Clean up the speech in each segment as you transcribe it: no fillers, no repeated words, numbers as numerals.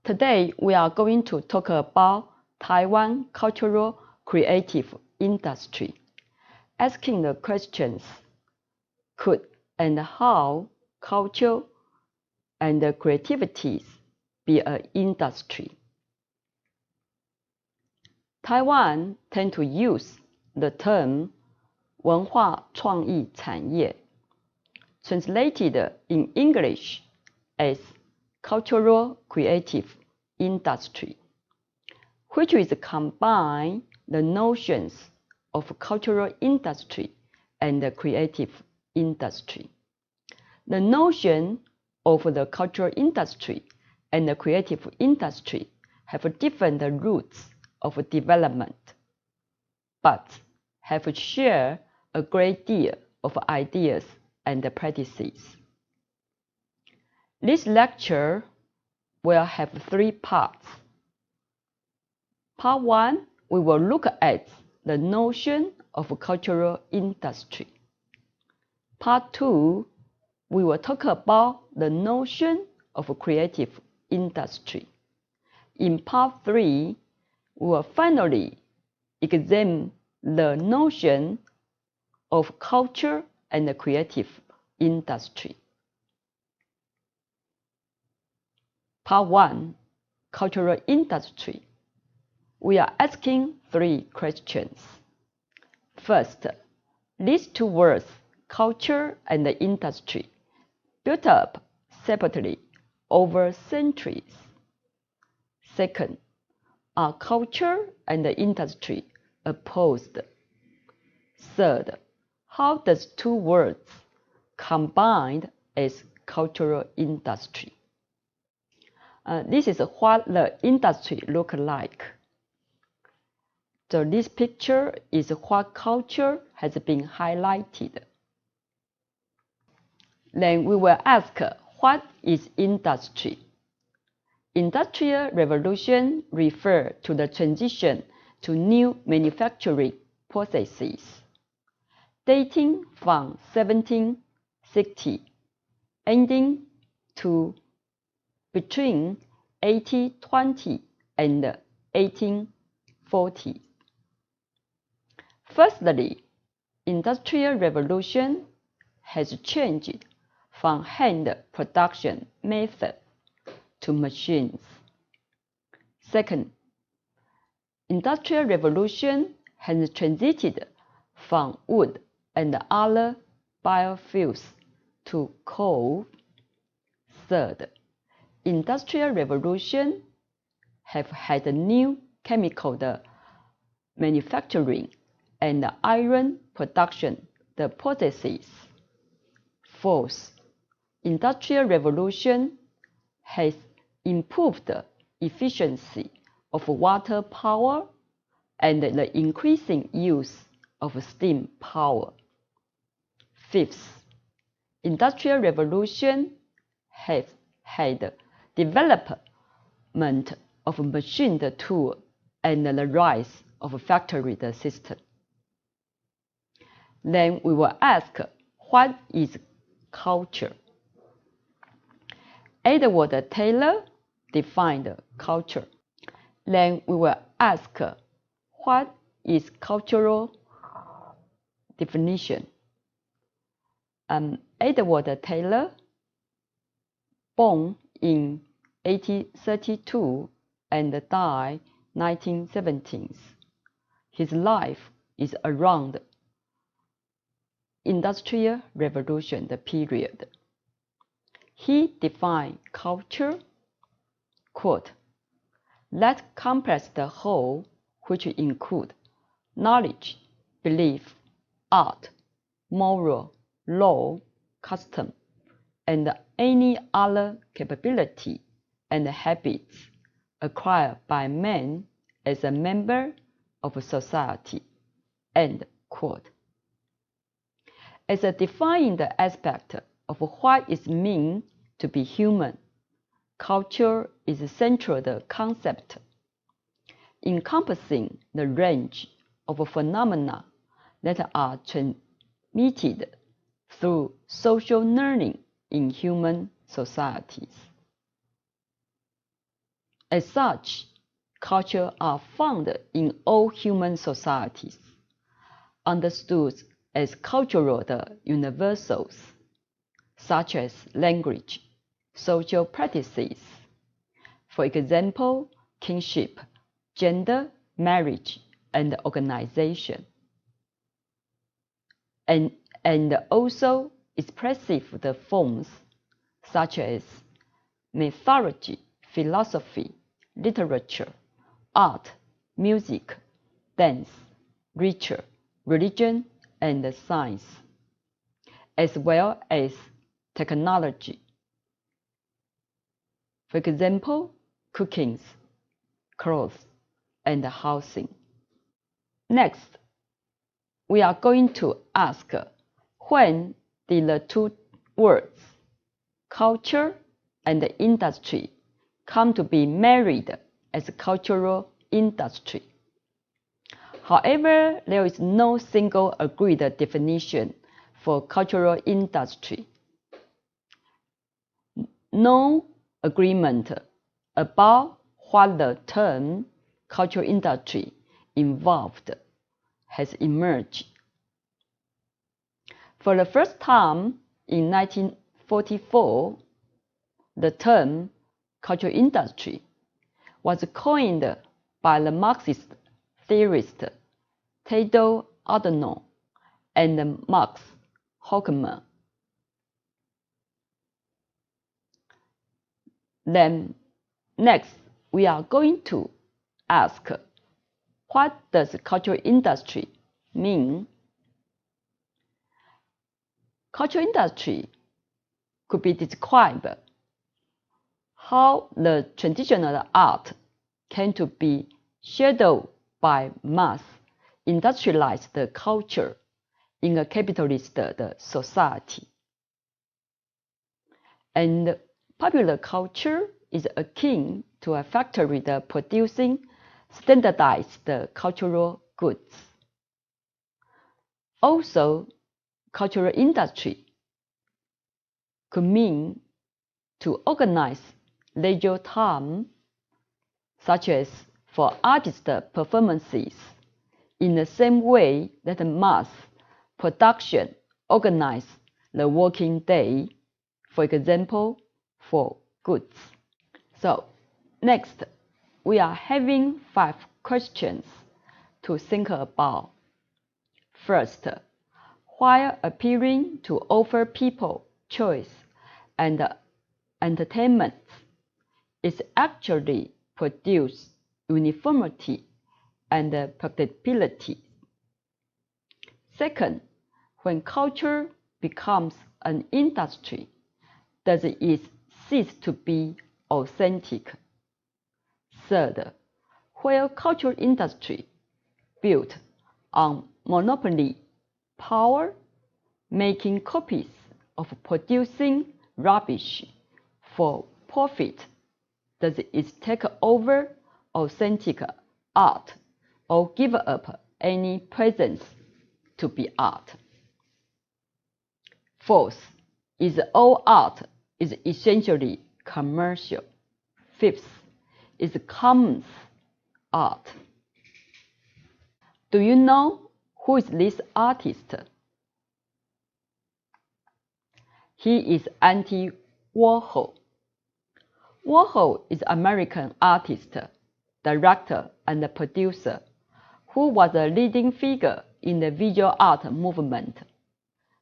Today, we are going to talk about Taiwan cultural creative industry, asking the questions, could and how culture and creativity be an industry? Taiwan tend to use the term 文化创意产业, translated in English as cultural creative industry, which is combine the notions of cultural industry and the creative industry. The notion of the cultural industry and the creative industry have different roots of development, but have shared a great deal of ideas and practices. This lecture will have 3 parts. Part 1, we will look at the notion of cultural industry. Part 2, we will talk about the notion of creative industry. In Part 3, we will finally examine the notion of culture and the creative industry. Part 1, cultural industry. We are asking 3 questions. First, these 2 words, culture and the industry, built up separately over centuries. Second, are culture and the industry opposed? Third, how does 2 words combined as cultural industry? This is what the industry look like. So this picture is what culture has been highlighted. Then we will ask, what is industry? Industrial revolution refers to the transition to new manufacturing processes, dating from 1760, ending to between 1820 and 1840. Firstly, industrial revolution has changed from hand production method to machines. Second, industrial revolution has transited from wood and other biofuels to coal. Third, industrial revolution have had new chemical manufacturing and iron production processes. Fourth, industrial revolution has improved the efficiency of water power and the increasing use of steam power. Fifth, industrial revolution has had development of machine tool and the rise of factory system. Then we will ask, what is culture? Edward Taylor defined culture. Then we will ask, what is cultural definition? Edward Taylor, born in 1832 and died 1917. His life is around Industrial Revolution period. He defined culture, quote, that complex the whole which include knowledge, belief, art, moral, law, custom, and any other capability and habits acquired by man as a member of society, end quote. As a defined aspect of what it means to be human, culture is a central concept, encompassing the range of phenomena that are transmitted through social learning in human societies. As such, culture are found in all human societies, understood as cultural universals, such as language, social practices, for example, kinship, gender, marriage, and organization, and also expressive forms such as mythology, philosophy, literature, art, music, dance, literature, religion, and science, as well as technology. For example, cooking, clothes, and housing. Next, we are going to ask, when did the two words, culture and industry, come to be married as a cultural industry? However, there is no single agreed definition for cultural industry. No agreement about what the term cultural industry involved has emerged. For the first time in 1944, the term cultural industry was coined by the Marxist theorist Theodor Adorno and Max Horkheimer. Then, next, we are going to ask, what does cultural industry mean? Cultural industry could be described how the traditional art came to be shadowed by mass industrialized culture in a capitalist society. And popular culture is akin to a factory producing standardized cultural goods. Also, cultural industry could mean to organize leisure time, such as for artist performances, in the same way that mass production organizes the working day, for example, for goods. So, next, we are having 5 questions to think about. First, while appearing to offer people choice and entertainment, it actually produces uniformity and predictability. Second, when culture becomes an industry, does it cease to be authentic? Third, where cultural industry built on monopoly power, making copies of producing rubbish for profit, does it take over authentic art or give up any presence to be art? Fourth, is all art is essentially commercial? Fifth, is commons art? Do you know who is this artist? He is Andy Warhol. Warhol is an American artist, director, and producer who was a leading figure in the visual art movement,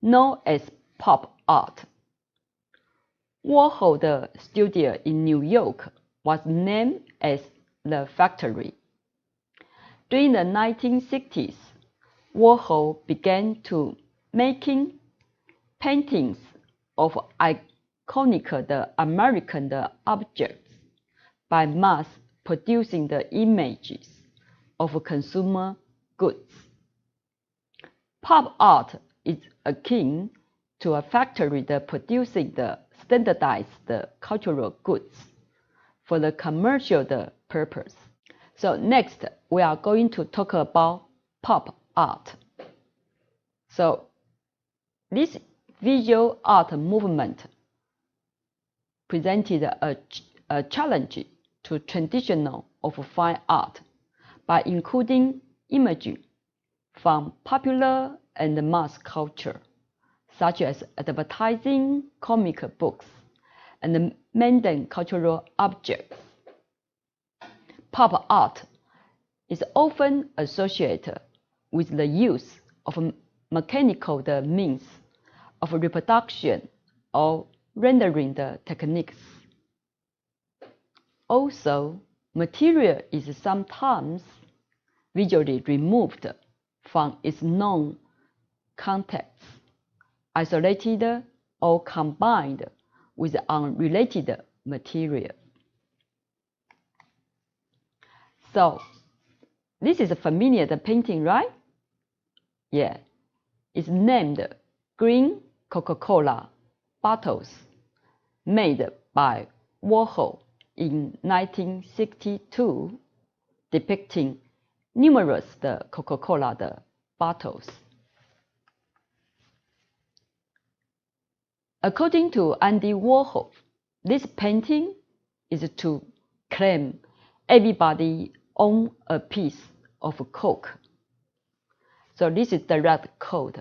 known as pop art. Warhol's studio in New York was named as The Factory. During the 1960s, Warhol began to making paintings of iconic American objects by mass producing the images of consumer goods. Pop art is akin to a factory producing the standardized cultural goods for the commercial purpose. So next, we are going to talk about pop art. So this visual art movement presented a challenge to traditional of fine art by including imagery from popular and mass culture, such as advertising, comic books, and mundane cultural objects. Pop art is often associated with the use of mechanical means of reproduction or rendering techniques. Also, material is sometimes visually removed from its known context, isolated or combined with unrelated material. So, this is a familiar painting, right? Yeah, it's named Green Coca-Cola Bottles, made by Warhol in 1962, depicting numerous Coca-Cola bottles. According to Andy Warhol, this painting is to claim everybody owns a piece of Coke. So this is direct quote.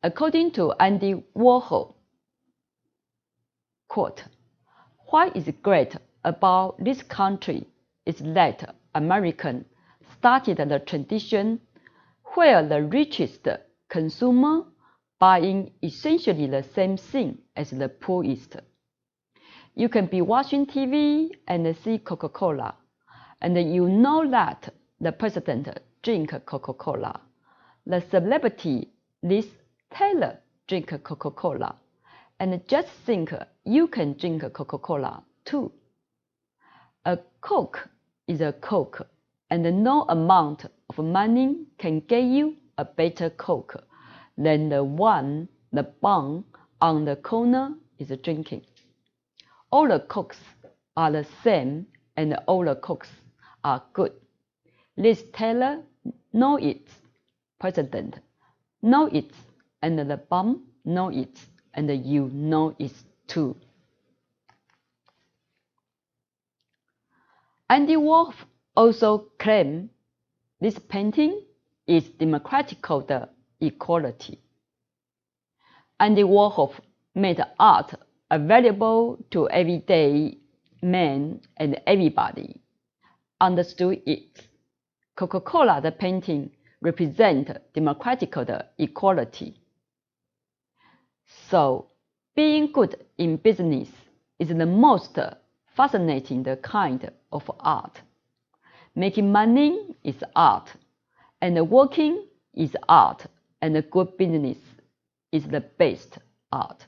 According to Andy Warhol, quote, "What is great about this country is that Americans started the tradition where the richest consumer buying essentially the same thing as the poorest. You can be watching TV and see Coca-Cola, and you know that the president drinks Coca-Cola. The celebrity Liz Taylor drinks Coca-Cola, and just think you can drink Coca-Cola too. A Coke is a Coke, and no amount of money can get you a better Coke than the one the bum on the corner is drinking. All the Cokes are the same, and all the Cokes are good. Liz Taylor knows it, President knows it, and the bum knows it, and you know it too." Andy Warhol also claimed this painting is democratical equality. Andy Warhol made art available to everyday men, and everybody understood it. Coca-Cola painting represents democratical equality. So, being good in business is the most fascinating kind of art. Making money is art, and working is art, and good business is the best art.